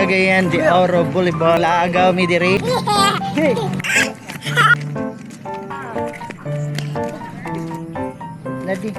CDO Boulevard. Laagaw mi diri. Hey. Lagi.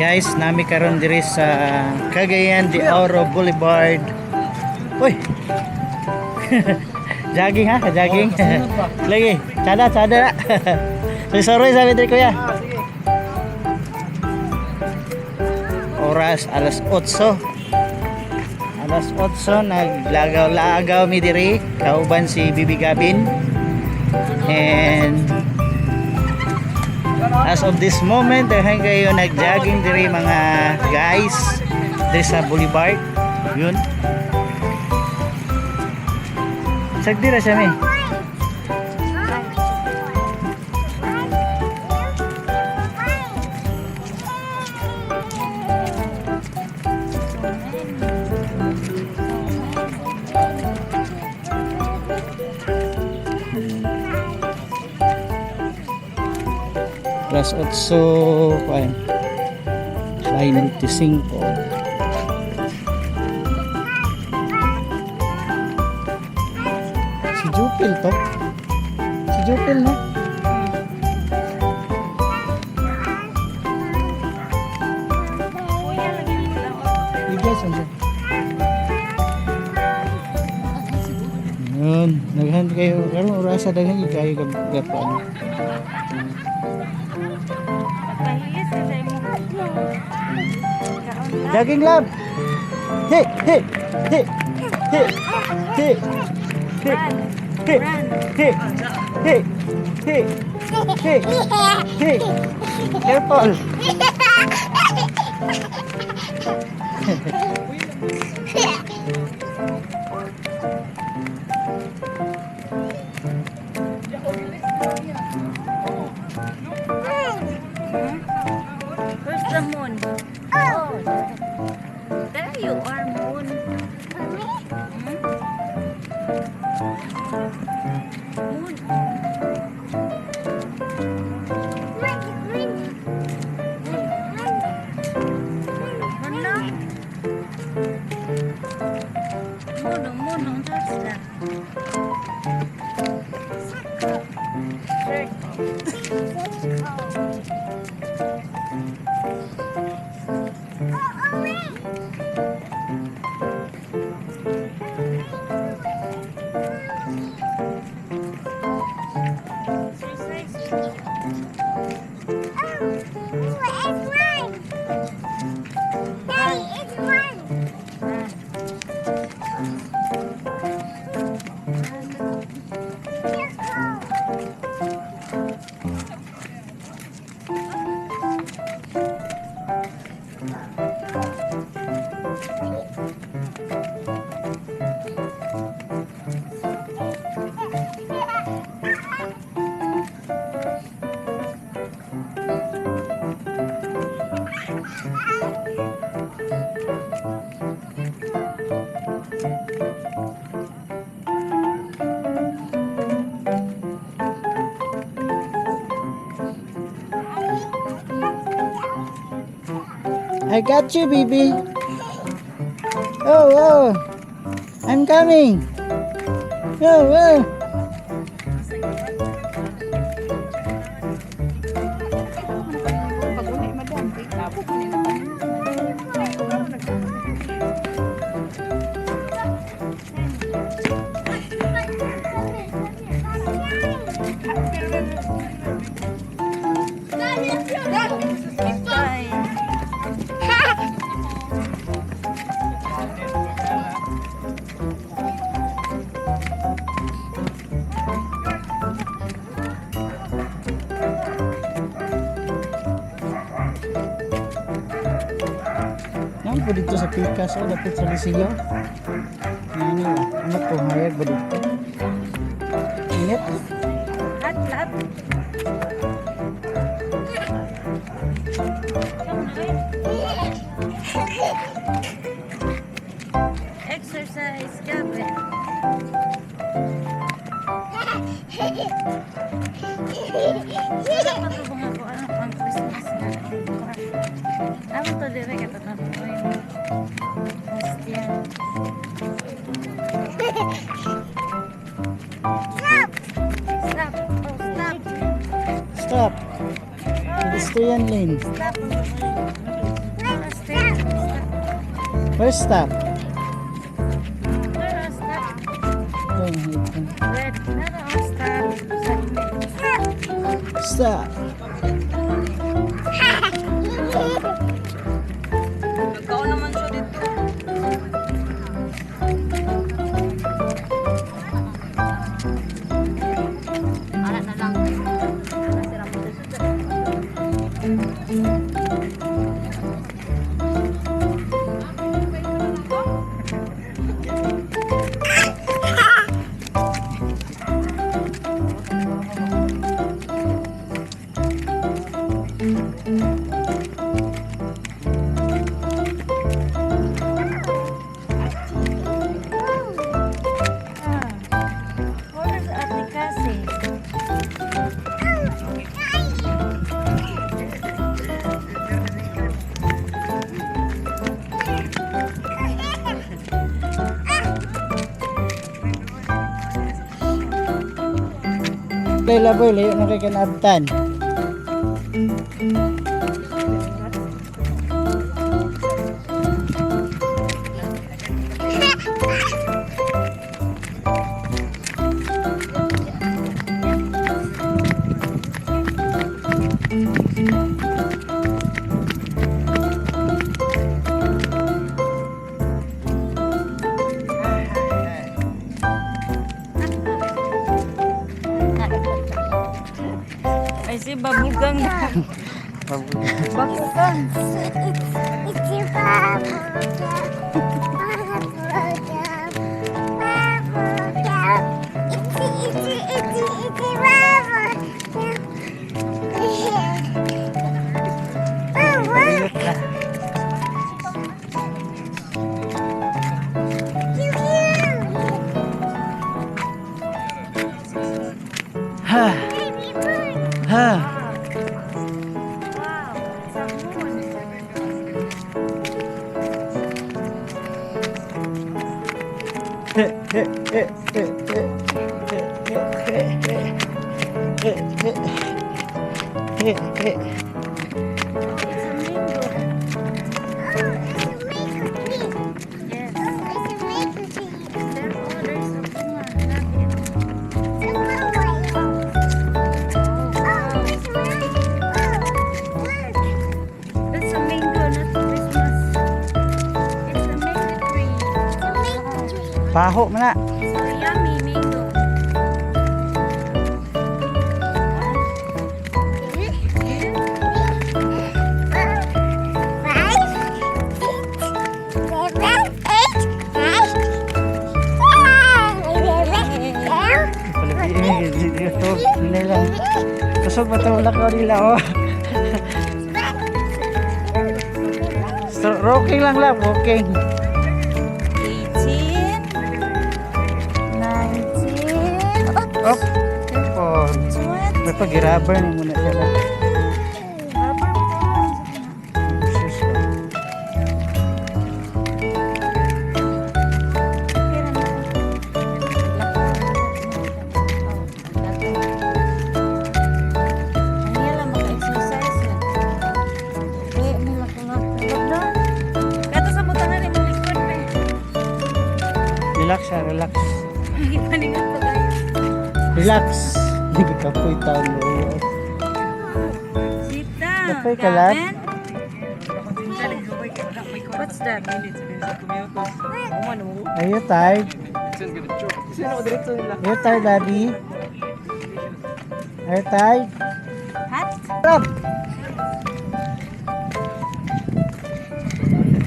Guys, nami karon diri sa CDO Boulevard. Uy. Jogging ha, jogging. Lagi, cada. Sorry sabi diri kuya. Oras alas 8. Alas 8 naglagaw mi diri kauban si Baby Gavin. And as of this moment, dahil kayo nag-jogging diri mga guys diri sa Boulevard. Yun. Sagdira siya mi. Plus 8, kuan 25. Jupil to. Si Jupil, no? Bigas, ano? Yun, naghan kayo. Karon oras sa daghan kayo gapo ano. Jogging lab. Hey, hey, hey. Hey, hey. Hey, hey, hey, hey, hey, hey, hey, careful. Where's the moon? Oh, there you are, moon. I got you, baby. Oh, oh. I'm coming. Oh, oh. Ano po dito sa Pikas o dapat sa Lisiyo? Ano po, hayag ba dito? Init? Lahat. Exercise, Gavin. Wala pa ito mga po, ano pang Christmas na. Ano to dire ka ito na po yun. Bastian. Stop! Oh, stop! Stop! Pedestrian lane. Stop! Where's stop? Where is stop? Red. Stop. Stop! Ikaw naman siya dito. Alat na lang. Nasira mo dito. kay laboy, layo na kay kanabtan. Ay, si babugang na. Babugang. It's your Ha. Ha. Wow, sabon. It's a mango. Yes. There's a bunga. That's a mango, not Christmas. It's a mango tree. Paho man na. So yummy mango. Kusog pa itong lakaw nila, oh. Rocking lang lang, rocking. 18, 19, Op. Oh, 20. may pag-rubber na muna siya. Rubber band. Sus. Relax ha, relax. Relax. Hindi ka po itawag mo. Kapay ka lang. What's that? Are you tired? Are you tired, daddy? Are you tired? Hat? Stop!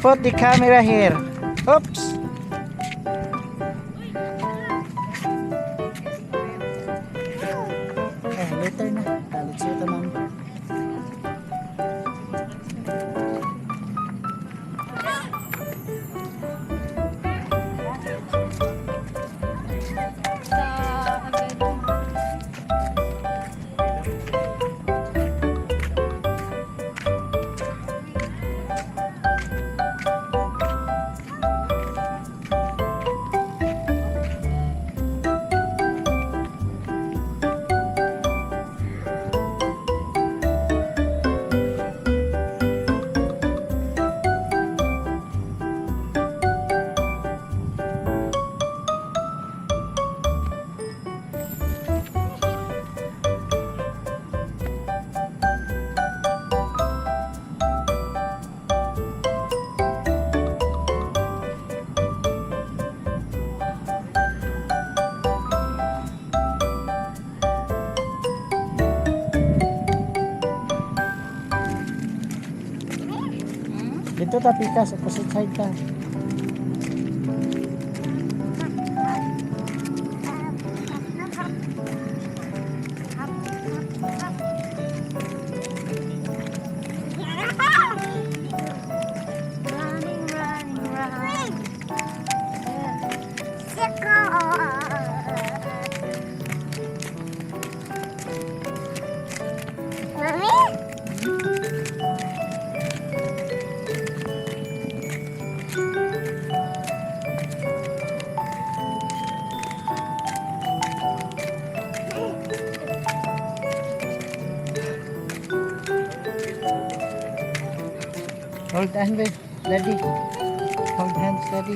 Put the camera here. Oops! Later na. Talit siya ito, ma'am. Dito ta pikas, opposite side ta. Hold hand, babe. Daddy. Hold hands, daddy.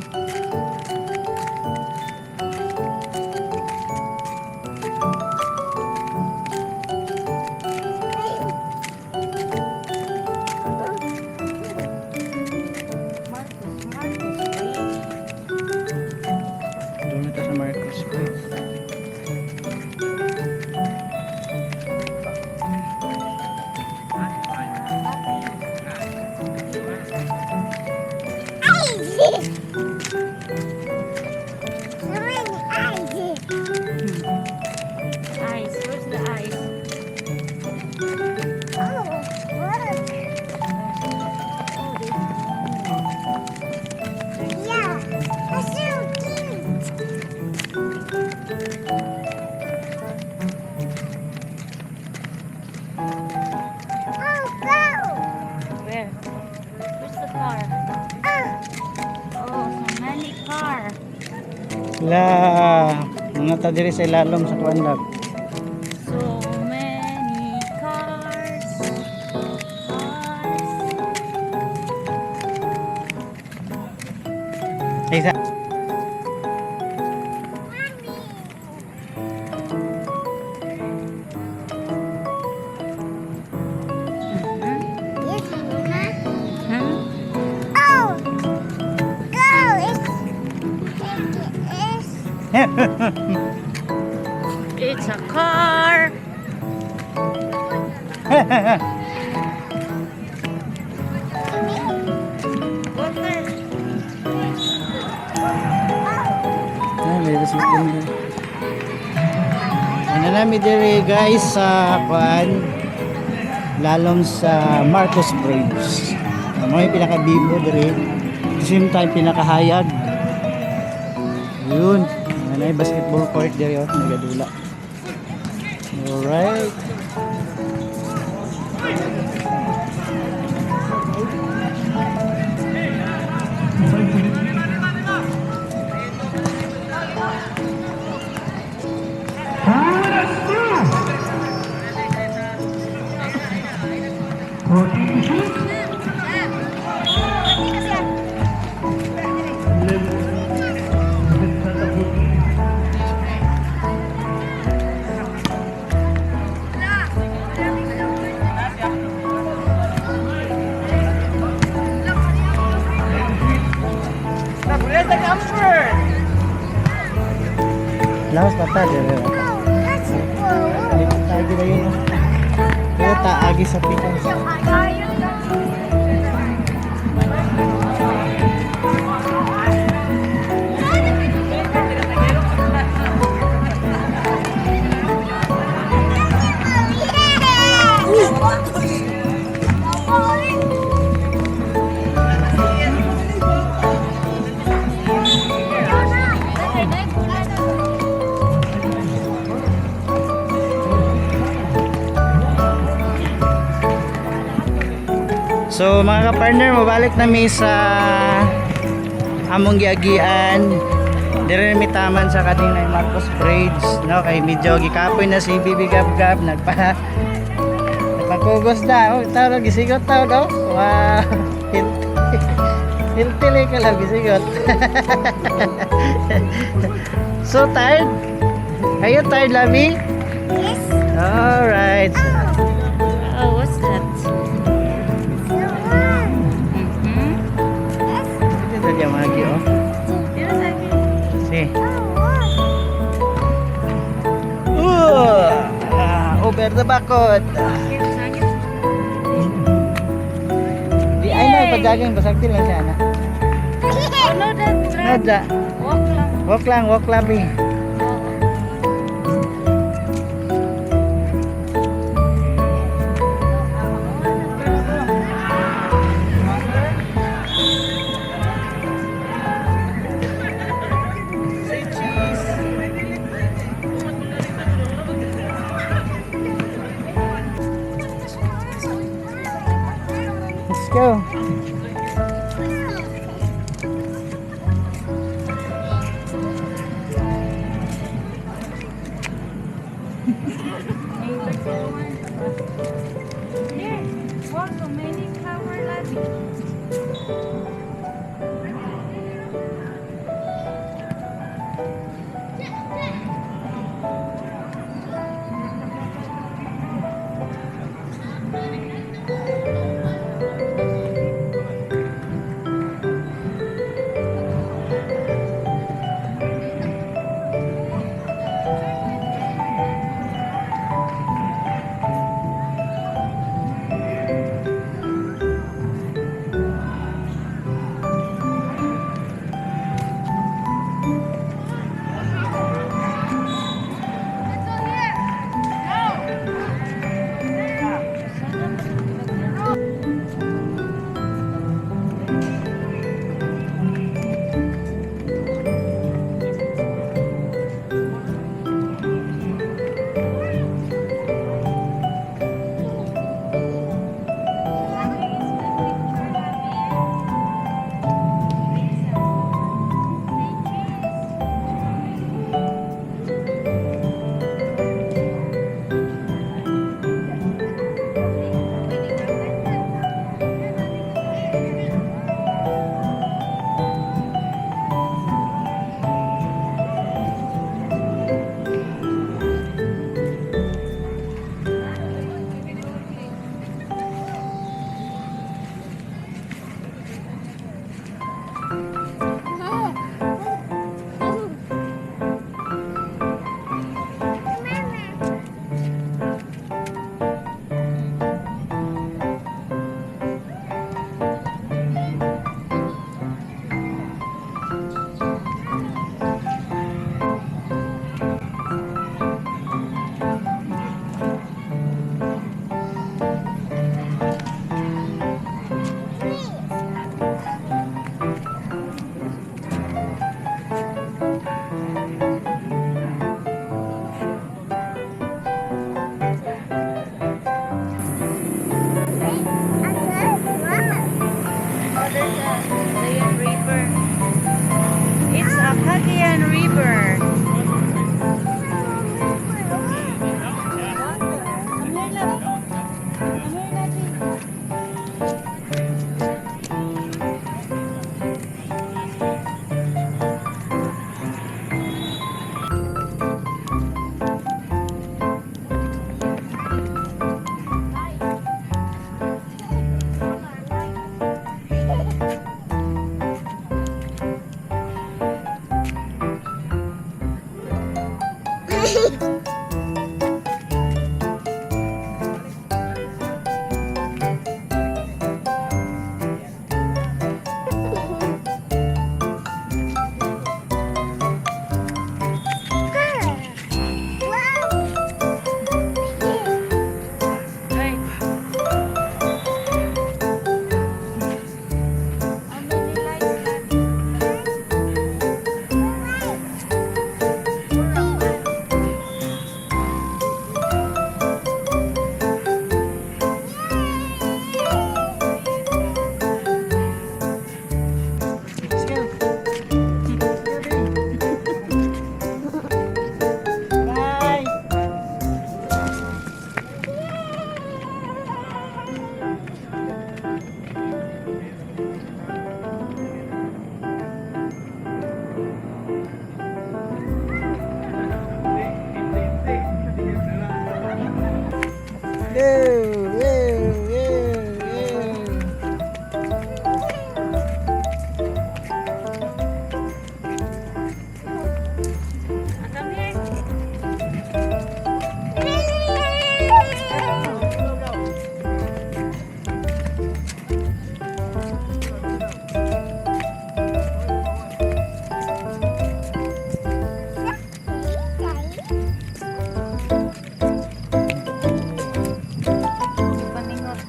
Doon ito sa Marcos Place. Eyes. Where's the eyes? Where? Where's the car? Oh, so many car. La, mga ta diri sa ilalom sa kuan lab. So many cars. Isa. It's a car. Water. Ano namin diri guys sa kuan lalom sa Marcos Bridge. Ano yung pinaka-bibo diri. At the same time pinakahayag. Yun. Ano yung basketball court diri oh, nagadula. Alright. Laos pata diri. Lipat tayo diri yun. Pero taagi sa pikas. So mga ka-partner, mabalik na mi sa among giagian. Dire mi taman sa kadinay Marcos Bridge, no? Kay medyo gikapoy na si Baby Gavin, nagpakugos da. Oh, tawag gisigot daw. Wow. Hiltili ka lang gisigot. So tired? Are you tired, Lami? Yes. Alright. Oh, what's that? Ito dia magi oh. Dito sa akin. Si. Over the bakod. Sakit. Di ay na padaging basakti lang siya na. Oh, no, that's right. Nada. Walk lang. Walk lang eh. Let's go. Right. How many lights? Let's go. Bye. Ew, ew, ew, ew. Come here. Paningot.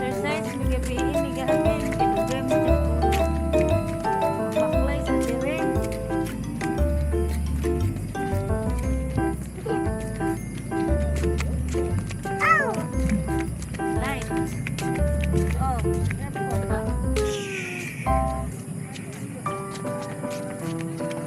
Exercise, migabiin, migahamin, pinugay mo sa puno. Baklay sa direng. Light. Oh, grabe ko ba? Oh, light.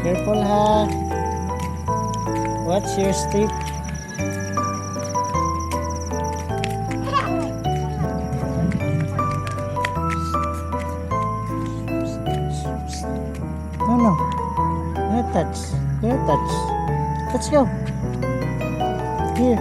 Careful ha. Watch your step. No, no. No touch. No touch. Let's go. Here.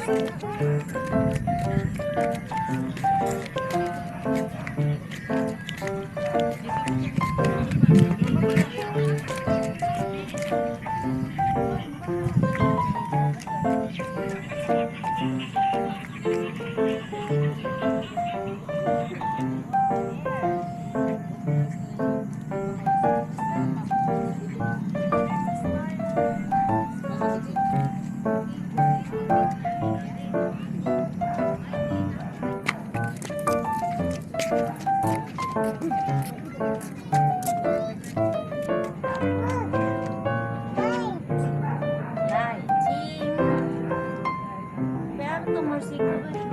Lighting. Pero musika ba?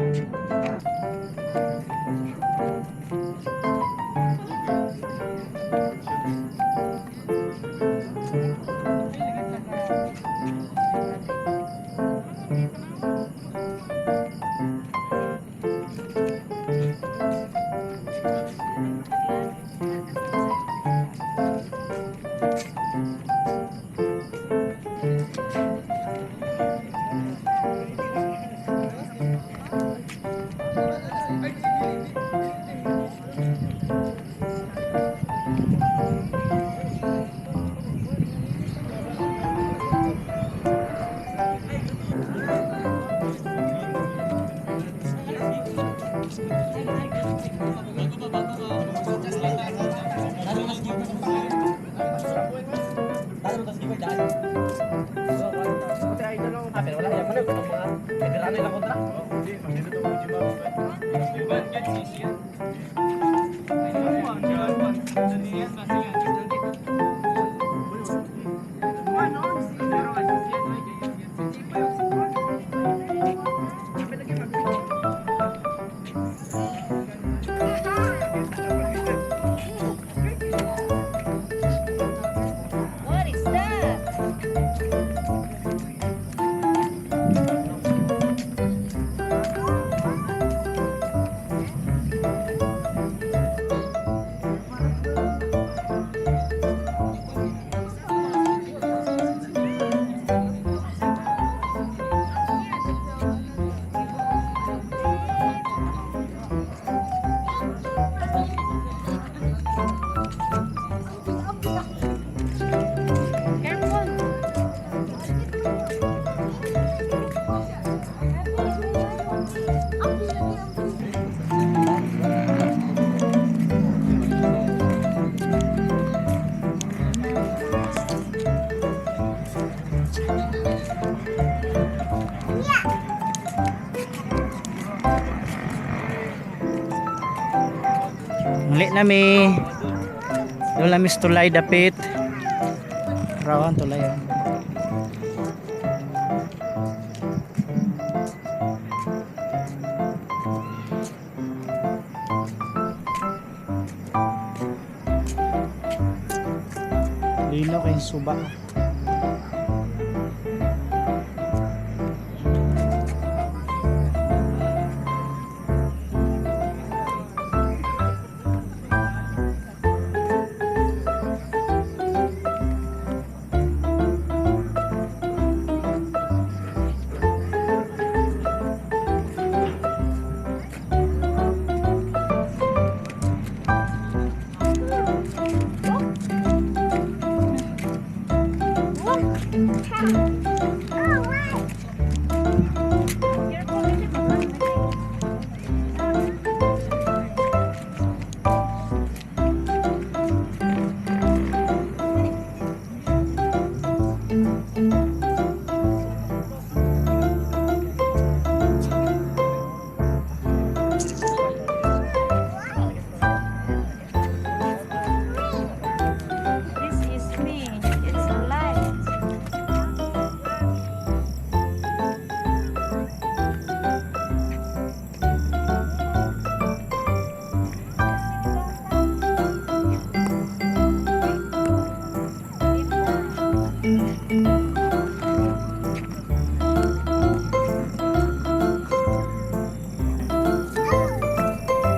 What is that? Muli na mi. Doon lang mis tulay dapit. Rawan tulay. Lino kay suba. This is me. It's a light.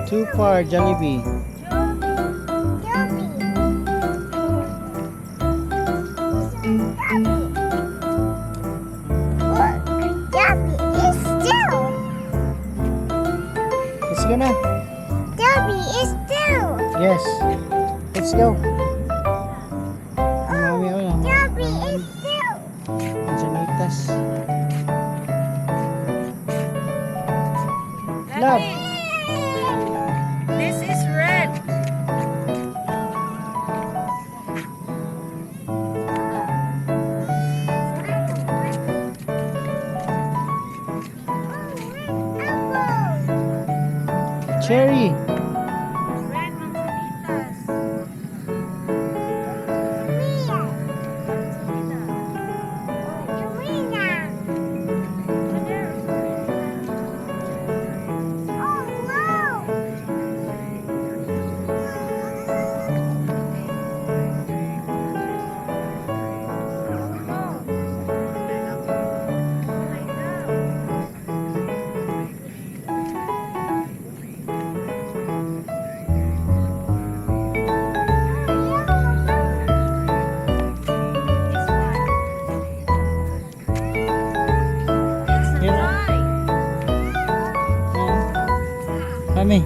Too far, Jollibee. Look, Gabby is Yes. Let's go. Ang mami o. Chubby is still. Ang sanitas. Love. This is red. Cherry. Red manzanitas. Here. Dry. Mami.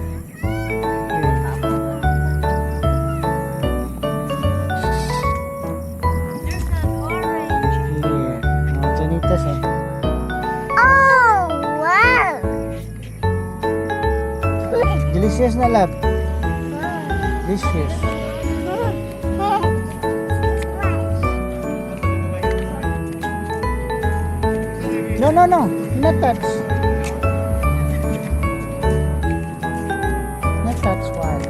There's an orange. Here. Ang sanitas eh. Oh, wow. Delicious na love. Delicious. No, no, no. Not touch. Not touch one.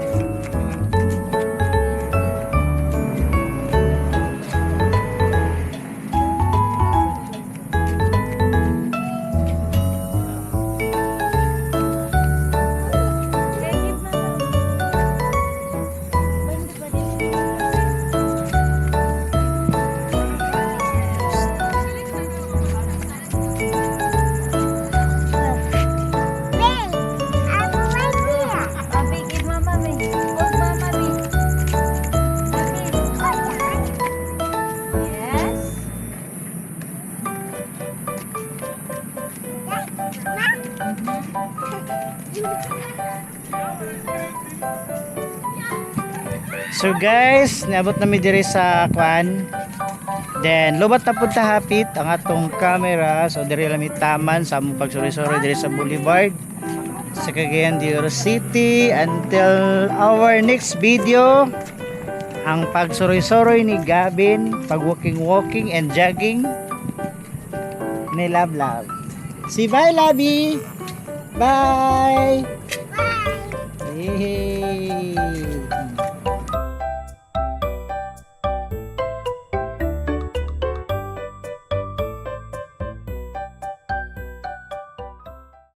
So guys, niabot na mi diri sa kwan. Then lubat na punta hapit ang atong camera. So diri lami taman sa among pagsuri-suri diri sa Boulevard sa Cagayan de Oro City. Until our next video, ang pagsuri-suri ni Gavin, pag walking and jogging ni Love Love. Say bye, Lovey. Bye. Hey.